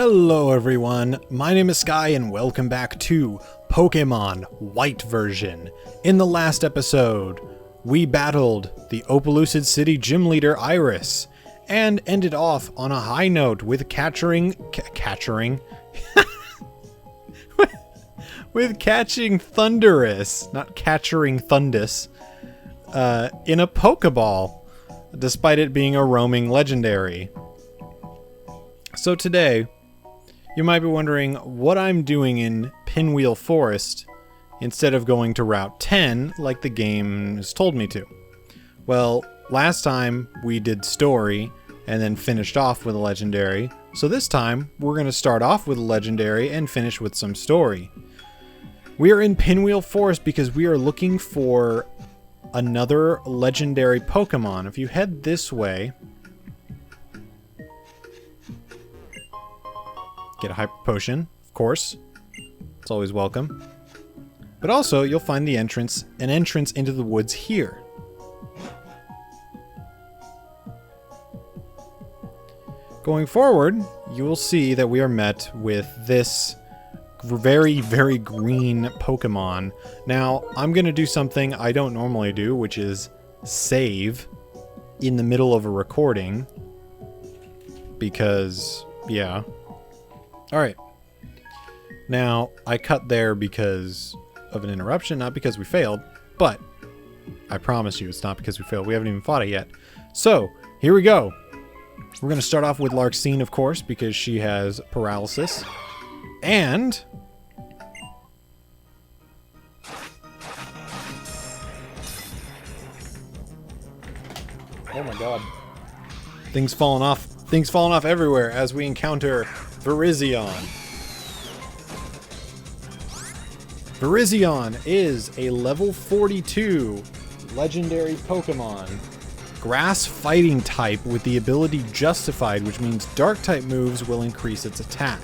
Hello everyone, my name is Sky and welcome back to Pokémon White version. In the last episode, we battled the Opelucid City gym leader Iris and ended off on a high note with catching Thundurus, not catching Thundus, in a Pokeball, despite it being a roaming legendary. So today, you might be wondering what I'm doing in Pinwheel Forest instead of going to Route 10 like the game has told me to. Well, last time we did story and then finished off with a legendary, so this time we're going to start off with a legendary and finish with some story. We are in Pinwheel Forest because we are looking for another legendary Pokemon. If you head this way, get a Hyper Potion, of course. It's always welcome. But also, you'll find an entrance into the woods here. Going forward, you will see that we are met with this very, very green Pokemon. Now, I'm going to do something I don't normally do, which is save in the middle of a recording. Because, yeah. Alright. Now, I cut there because of an interruption, not because we failed, but I promise you it's not because we failed. We haven't even fought it yet. So, here we go. We're going to start off with Larxene, of course, because she has paralysis. And oh my god. Things falling off everywhere as we encounter Virizion. Virizion is a level 42 legendary Pokemon. Grass fighting type with the ability Justified, which means dark type moves will increase its attack.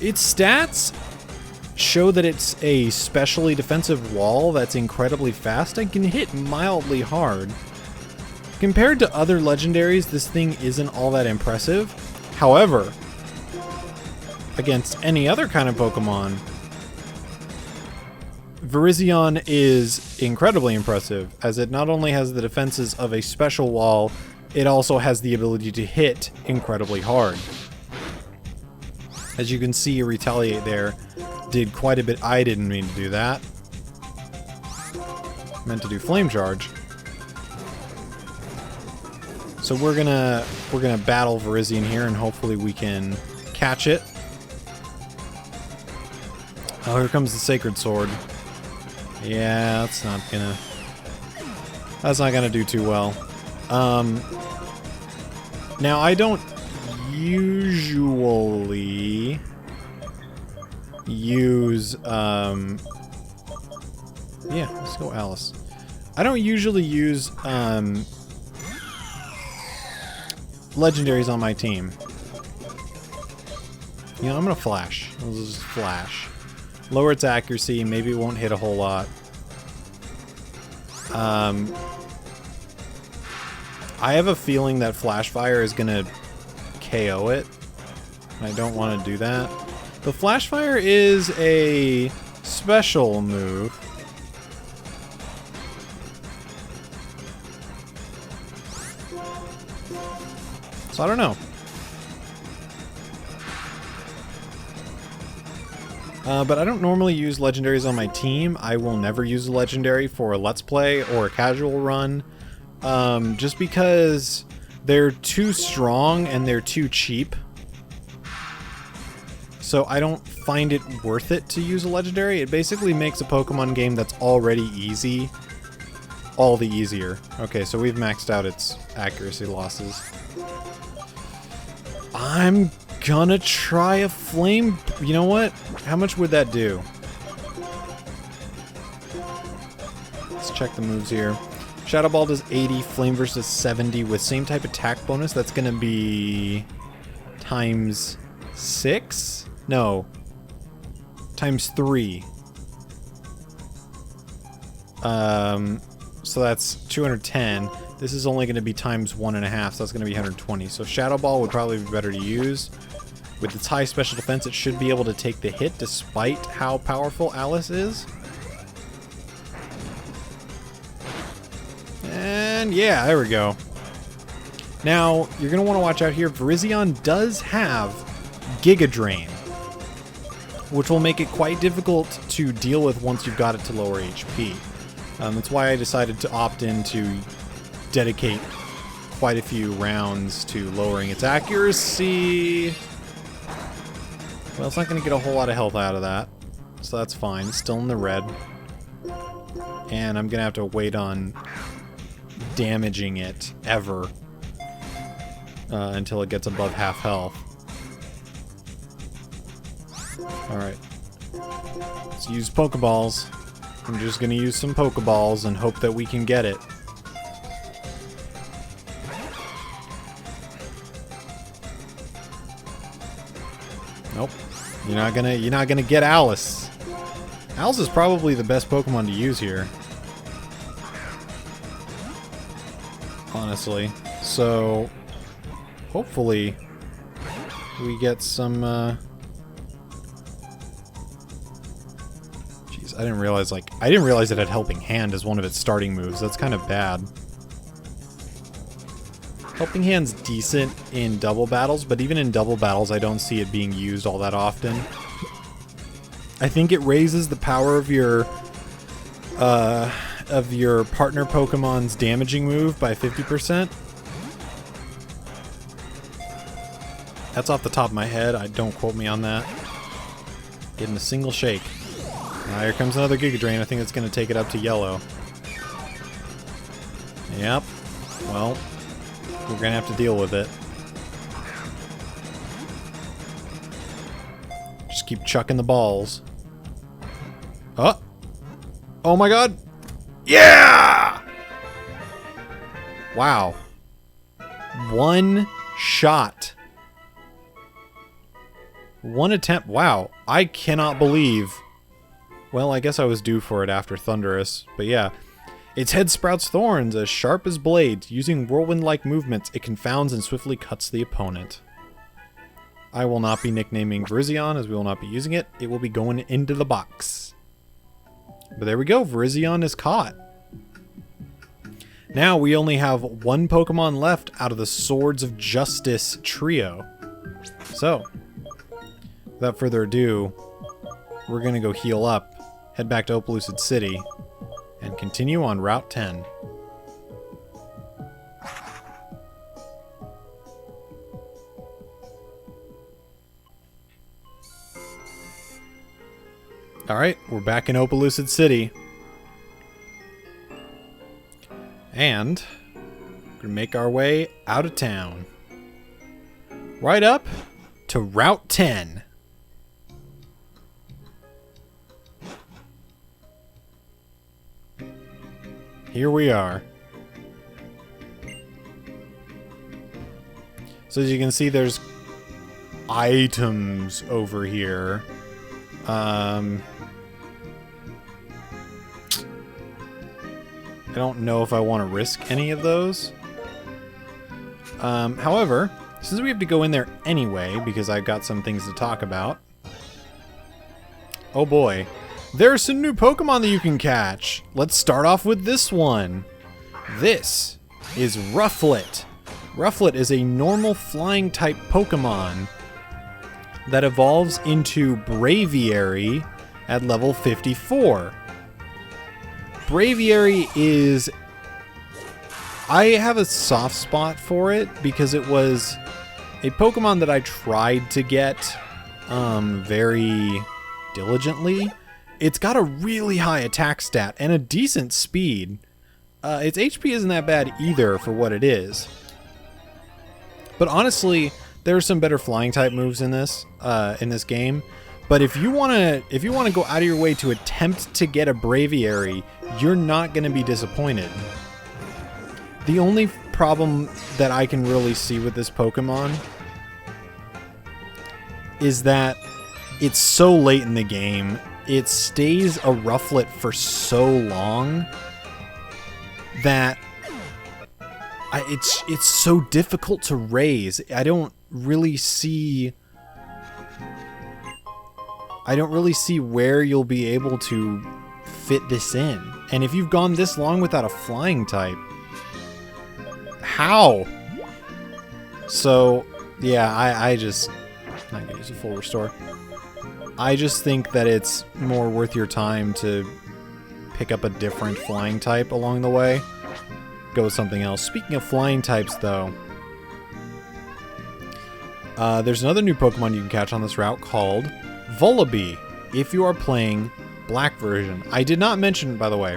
Its stats show that it's a specially defensive wall that's incredibly fast and can hit mildly hard. Compared to other legendaries, this thing isn't all that impressive. However, against any other kind of Pokemon, Virizion is incredibly impressive, as it not only has the defenses of a special wall, it also has the ability to hit incredibly hard. As you can see, Retaliate there did quite a bit. I didn't mean to do that. I meant to do Flame Charge. So we're gonna battle Virizion here, and hopefully we can catch it. Oh, here comes the Sacred Sword. Yeah, that's not gonna do too well. Now I don't usually use yeah, let's go Alice. I don't usually use legendaries on my team. You know, I'm gonna flash. I'll just flash. Lower its accuracy, maybe it won't hit a whole lot. I have a feeling that Flash Fire is gonna KO it. And I don't want to do that. The Flash Fire is a special move. So I don't know. But I don't normally use legendaries on my team. I will never use a legendary for a Let's Play or a casual run. Just because they're too strong and they're too cheap. So I don't find it worth it to use a legendary. It basically makes a Pokemon game that's already easy all the easier. Okay, so we've maxed out its accuracy losses. I'm gonna try a flame. You know what? How much would that do? Let's check the moves here. Shadow Ball does 80, Flame Burst does 70 with same type attack bonus. That's gonna be times 6? No. Times 3. So that's 210. This is only going to be times 1.5, so that's going to be 120. So Shadow Ball would probably be better to use. With its high special defense, it should be able to take the hit despite how powerful Alice is. And yeah, there we go. Now, you're going to want to watch out here. Virizion does have Giga Drain, which will make it quite difficult to deal with once you've got it to lower HP. That's why I decided to opt in to dedicate quite a few rounds to lowering its accuracy. Well, it's not going to get a whole lot of health out of that, so that's fine. It's still in the red. And I'm going to have to wait on damaging it ever until it gets above half health. Alright. Let's use Pokeballs. I'm just going to use some Pokeballs and hope that we can get it. Nope. You're not gonna get Alice. Alice is probably the best Pokemon to use here. Honestly. So hopefully we get some Jeez, I didn't realize it had Helping Hand as one of its starting moves. That's kind of bad. Helping Hand's decent in double battles, but even in double battles, I don't see it being used all that often. I think it raises the power of your partner Pokemon's damaging move by 50%. That's off the top of my head. Don't quote me on that. Getting a single shake. Here comes another Giga Drain. I think it's going to take it up to yellow. Yep. Well, we're going to have to deal with it. Just keep chucking the balls. Oh! Oh my god! Yeah! Wow. One shot. One attempt. Wow. I cannot believe... Well, I guess I was due for it after Thundurus. But yeah. Its head sprouts thorns as sharp as blades. Using whirlwind-like movements, it confounds and swiftly cuts the opponent. I will not be nicknaming Virizion, as we will not be using it. It will be going into the box. But there we go. Virizion is caught. Now we only have one Pokemon left out of the Swords of Justice trio. So, without further ado, we're going to go heal up, head back to Opelucid City, and continue on Route 10. Alright, we're back in Opelucid City. And we're gonna make our way out of town. Right up to Route 10. Here we are. So as you can see, there's items over here. I don't know if I want to risk any of those. However, since we have to go in there anyway, because I've got some things to talk about. Oh boy. There are some new Pokemon that you can catch. Let's start off with this one. This is Rufflet. Rufflet is a normal flying type Pokemon that evolves into Braviary at level 54. Braviary is... I have a soft spot for it because it was a Pokemon that I tried to get very diligently. It's got a really high attack stat and a decent speed. Its HP isn't that bad either for what it is. But honestly, there are some better flying type moves in this game. But if you wanna go out of your way to attempt to get a Braviary, you're not gonna be disappointed. The only problem that I can really see with this Pokemon is that it's so late in the game. It stays a Rufflet for so long that It's so difficult to raise. I don't really see where you'll be able to fit this in. And if you've gone this long without a flying type, how? So, yeah, I just... I'm not gonna use a full restore. I just think that it's more worth your time to pick up a different flying type along the way. Go with something else. Speaking of flying types, though, there's another new Pokemon you can catch on this route called Vullaby, if you are playing black version. I did not mention, by the way,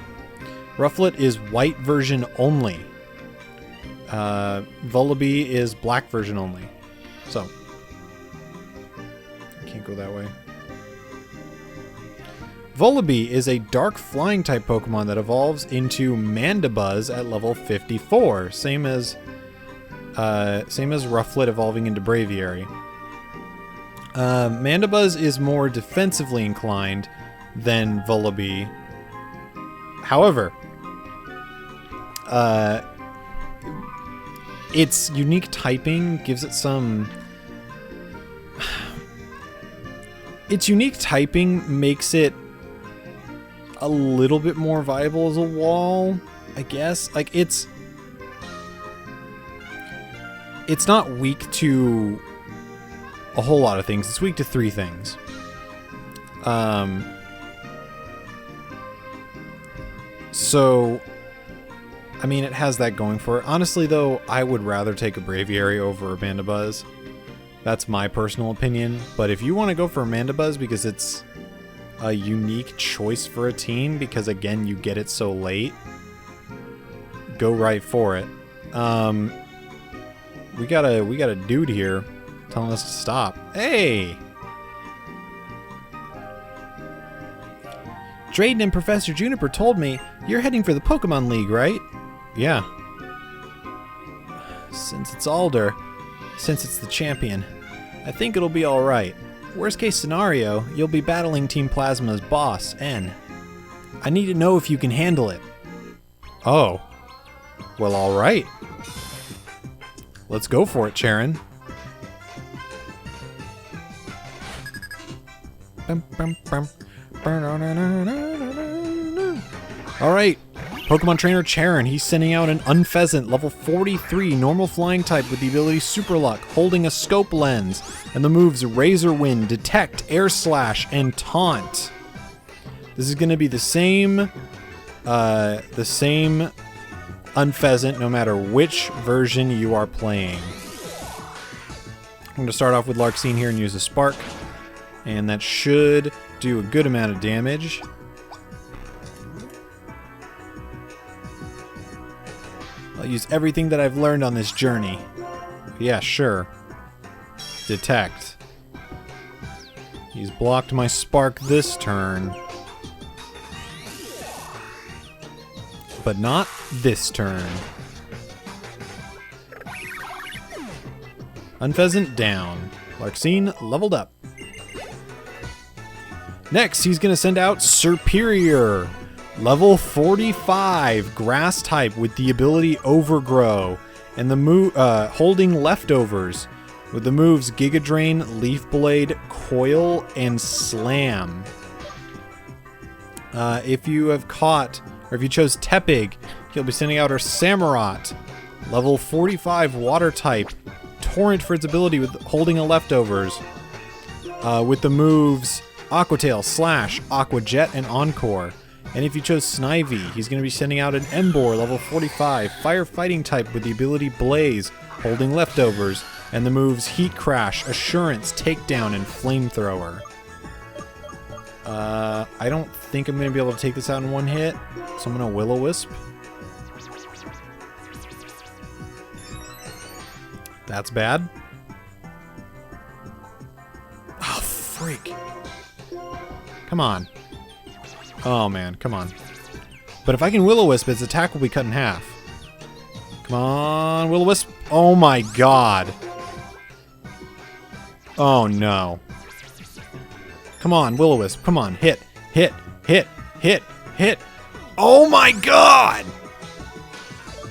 Rufflet is white version only. Vullaby is black version only. So, I can't go that way. Vullaby is a dark flying type Pokemon that evolves into Mandibuzz at level 54. Same as Rufflet evolving into Braviary. Mandibuzz is more defensively inclined than Vullaby. However, its unique typing gives it some... Its unique typing makes it a little bit more viable as a wall, I guess. Like, it's not weak to a whole lot of things. It's weak to 3 things. So, I mean, it has that going for it. Honestly, though, I would rather take a Braviary over a Mandibuzz. That's my personal opinion. But if you want to go for a Mandibuzz because it's a unique choice for a team, because again, you get it so late, go right for it. We got a dude here telling us to stop. Hey! Drayden and Professor Juniper told me you're heading for the Pokemon League, right? Yeah. Since it's Alder, since it's the champion, I think it'll be alright. Worst case scenario, you'll be battling Team Plasma's boss, N. I need to know if you can handle it. Oh. Well, alright. Let's go for it, Charon. Alright. Pokemon Trainer Charon, he's sending out an Unpheasant, level 43, normal flying type with the ability Super Luck, holding a scope lens, and the moves Razor Wind, Detect, Air Slash, and Taunt. This is going to be the same Unpheasant no matter which version you are playing. I'm going to start off with Larxene here and use a Spark, and that should do a good amount of damage. I'll use everything that I've learned on this journey. Yeah, sure. Detect. He's blocked my Spark this turn. But not this turn. Unpheasant down. Larxene leveled up. Next, he's going to send out Superior. Level 45, grass type with the ability Overgrow, and the holding leftovers with the moves Giga Drain, Leaf Blade, Coil, and Slam. If you have caught, or if you chose Tepig, he'll be sending out our Samurott. Level 45, water type, Torrent for its ability with holding a leftovers, with the moves Aqua Tail, Slash, Aqua Jet, and Encore. And if you chose Snivy, he's going to be sending out an Emboar, level 45, firefighting type with the ability Blaze, holding leftovers, and the moves Heat Crash, Assurance, Takedown, and Flamethrower. I don't think I'm going to be able to take this out in one hit, so I'm going to Will-O-Wisp. That's bad. Oh, freak. Come on. Oh man, come on. But if I can Will-O-Wisp, its attack will be cut in half. Come on, Will-O-Wisp. Oh my god. Oh no. Come on, Will-O-Wisp. Come on, hit, hit, hit, hit, hit. Oh my god!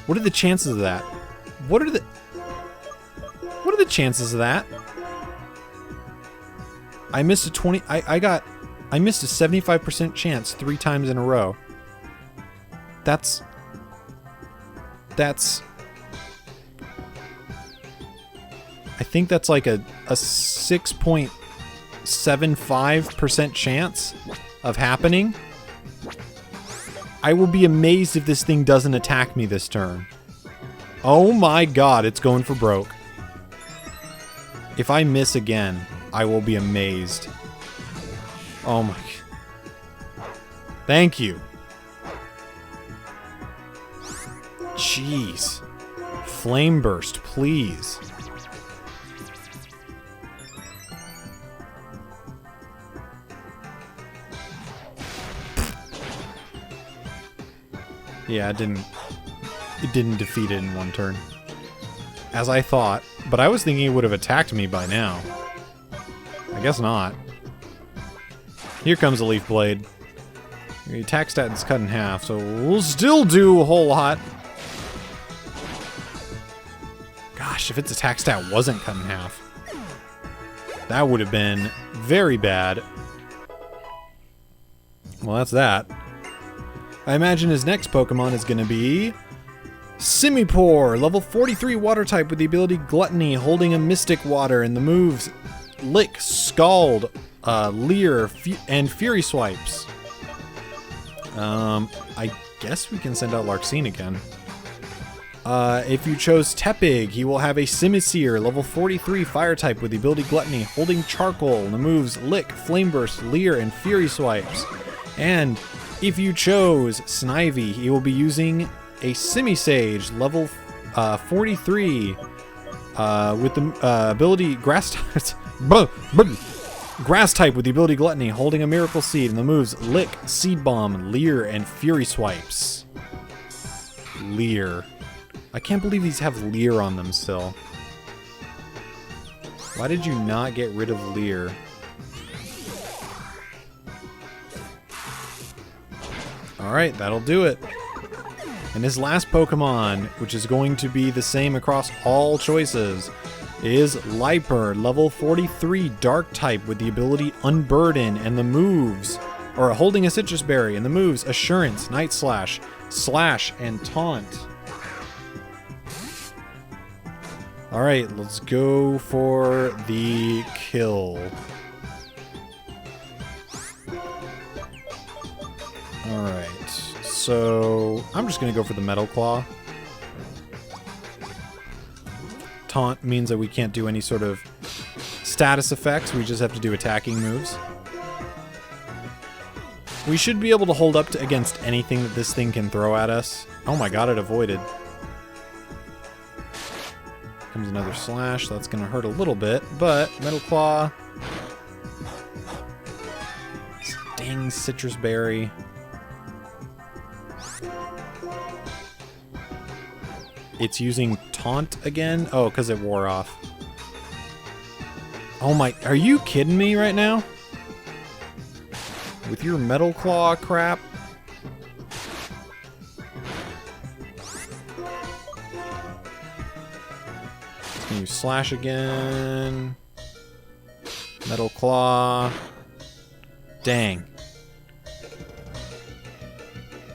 What are the chances of that? What are the chances of that? I missed a 75% chance 3 times in a row. That's I think that's like a 6.75% chance of happening. I will be amazed if this thing doesn't attack me this turn. Oh my god, it's going for broke. If I miss again, I will be amazed. Oh my... Thank you. Jeez. Flame burst, please. Yeah, it didn't defeat it in one turn. As I thought, but I was thinking it would have attacked me by now. I guess not. Here comes a Leaf Blade. The attack stat is cut in half, so we'll still do a whole lot. Gosh, if its attack stat wasn't cut in half, that would have been very bad. Well, that's that. I imagine his next Pokemon is going to be Simipour, level 43 water type with the ability Gluttony, holding a Mystic Water, and the moves Lick, Scald, Leer, and Fury Swipes. I guess we can send out Larxene again. If you chose Tepig, he will have a Simisear, level 43 fire type with the ability Gluttony, holding Charcoal, and the moves Lick, Flame Burst, Leer, and Fury Swipes. And if you chose Snivy, he will be using a Simisage, level 43, with the ability Grass type, Grass type with the ability Gluttony, holding a Miracle Seed, and the moves Lick, Seed Bomb, Leer, and Fury Swipes. Leer. I can't believe these have Leer on them still. Why did you not get rid of Leer? Alright, that'll do it. And his last Pokemon, which is going to be the same across all choices, is Liper, level 43 Dark type with the ability Unburden, and the moves, or holding a Citrus Berry, and the moves Assurance, Night Slash, Slash, and Taunt. Alright, let's go for the kill. Alright, so I'm just going to go for the Metal Claw. Taunt means that we can't do any sort of status effects, we just have to do attacking moves. We should be able to hold up against anything that this thing can throw at us. Oh my god, it avoided. Comes another Slash, that's going to hurt a little bit, but Metal Claw. Sting, Citrus Berry. It's using Taunt again? Oh, because it wore off. Oh my, are you kidding me right now? With your Metal Claw crap? Can you Slash again? Metal Claw. Dang.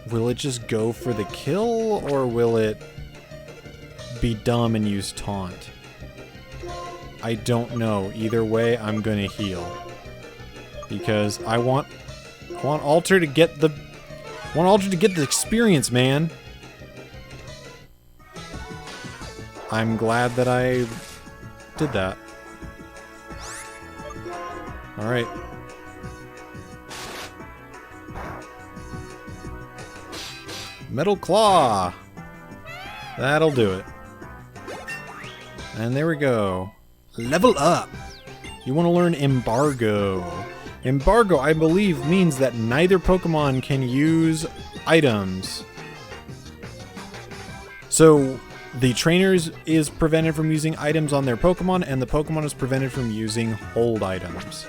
Will it just go for the kill, or will it be dumb and use Taunt? I don't know. Either way, I'm gonna heal. Because I want Alter to get the experience, man. I'm glad that I did that. Alright. Metal Claw! That'll do it. And there we go. Level up! You want to learn Embargo. Embargo, I believe, means that neither Pokemon can use items. So, the trainer is prevented from using items on their Pokemon, and the Pokemon is prevented from using hold items.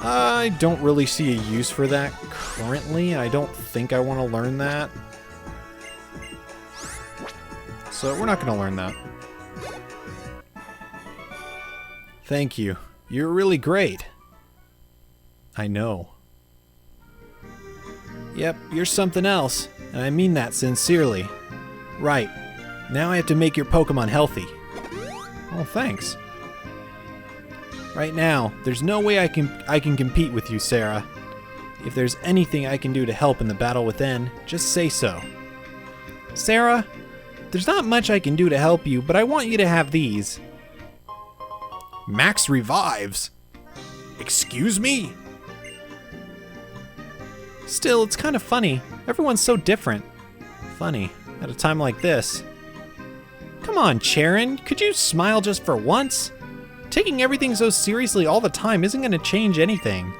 I don't really see a use for that currently. I don't think I want to learn that. So we're not going to learn that. Thank you. You're really great. I know. Yep, you're something else, and I mean that sincerely. Right. Now I have to make your Pokemon healthy. Oh, thanks. Right now, there's no way I can compete with you, Sarah. If there's anything I can do to help in the battle within, just say so. Sarah, there's not much I can do to help you, but I want you to have these. Max revives? Excuse me? Still, it's kind of funny. Everyone's so different. Funny, at a time like this. Come on, Charon, could you smile just for once? Taking everything so seriously all the time isn't going to change anything.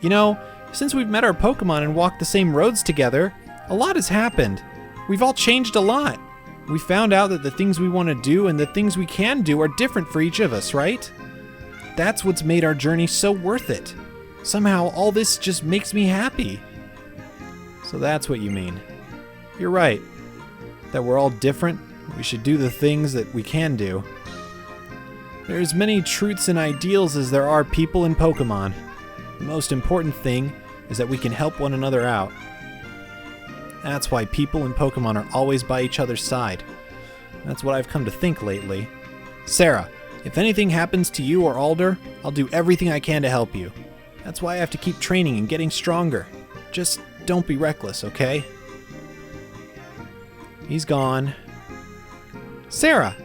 You know, since we've met our Pokemon and walked the same roads together, a lot has happened. We've all changed a lot. We found out that the things we want to do and the things we can do are different for each of us, right? That's what's made our journey so worth it. Somehow, all this just makes me happy. So that's what you mean. You're right. That we're all different. We should do the things that we can do. There are as many truths and ideals as there are people in Pokemon. The most important thing is that we can help one another out. That's why people in Pokemon are always by each other's side. That's what I've come to think lately. Sarah, if anything happens to you or Alder, I'll do everything I can to help you. That's why I have to keep training and getting stronger. Just don't be reckless, okay? He's gone. Sarah!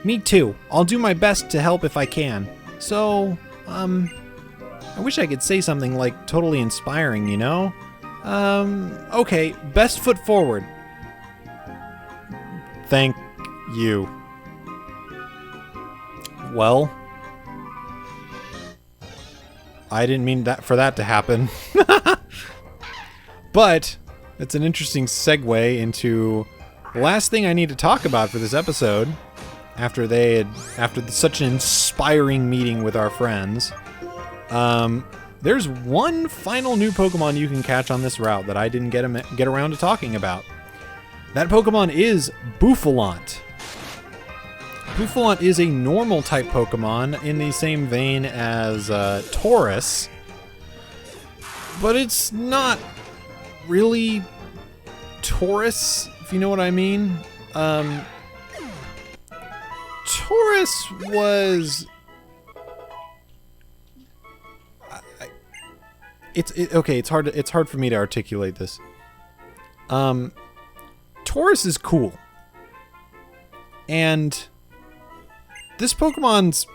Me too. I'll do my best to help if I can. So, I wish I could say something like totally inspiring, you know? Okay, best foot forward. Thank you. Well, I didn't mean that for that to happen. But it's an interesting segue into the last thing I need to talk about for this episode. After such an inspiring meeting with our friends, there's one final new Pokemon you can catch on this route that I didn't get around to talking about. That Pokemon is Bouffalant. Bouffalant is a normal type Pokemon in the same vein as Taurus, but it's not really Taurus, if you know what I mean. Taurus was... Okay, it's hard for me to articulate this. Taurus is cool. And this Pokemon's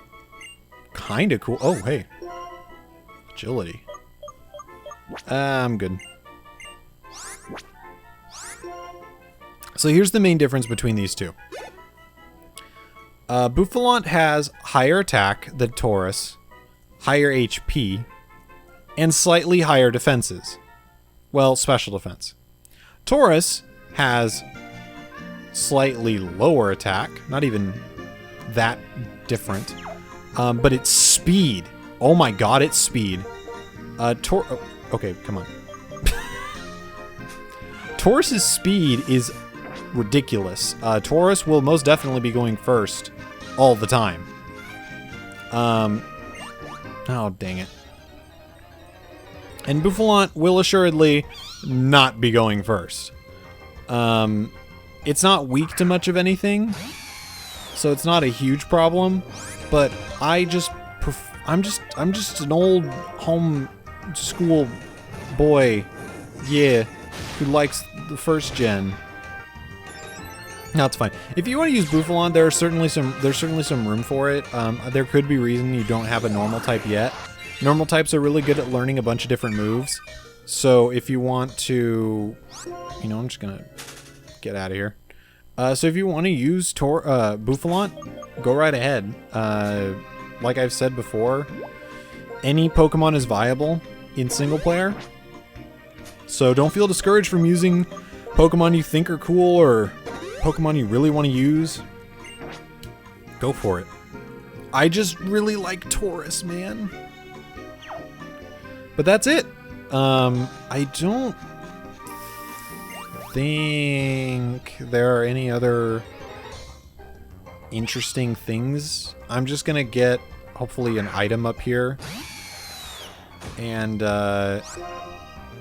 kind of cool. Oh, hey. Agility. I'm good. So here's the main difference between these two. Bouffalant has higher attack than Taurus, higher HP, and slightly higher defenses. Well, special defense. Taurus has slightly lower attack, not even that different, but its speed. Oh my god, its speed. Okay, come on. Taurus's speed is ridiculous. Taurus will most definitely be going first all the time. Oh, dang it. And Bouffalant will assuredly not be going first. It's not weak to much of anything, so it's not a huge problem, but I'm just an old home school boy, yeah, who likes the first gen. No, it's fine. If you want to use Bouffalant, there's certainly some room for it. There could be reason you don't have a normal type yet. Normal types are really good at learning a bunch of different moves. So if you want to, you know, I'm just gonna get out of here. So if you want to use Bouffalant, go right ahead. Like I've said before, any Pokemon is viable in single player. So don't feel discouraged from using Pokemon you think are cool or Pokemon you really want to use. Go for it. I just really like Taurus, man. But that's it. I don't think there are any other interesting things. I'm just gonna get, hopefully, an item up here. And,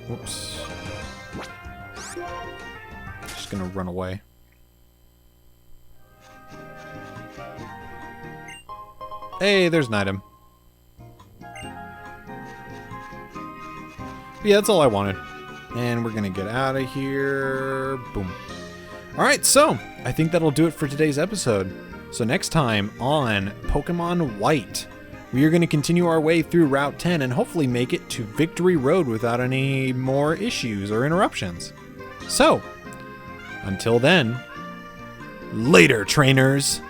whoops. Just gonna run away. Hey, there's an item. Yeah, that's all I wanted. And we're gonna get out of here. Boom. Alright, so I think that'll do it for today's episode. So next time on Pokemon White, we are going to continue our way through Route 10 and hopefully make it to Victory Road without any more issues or interruptions. So, until then, later, trainers!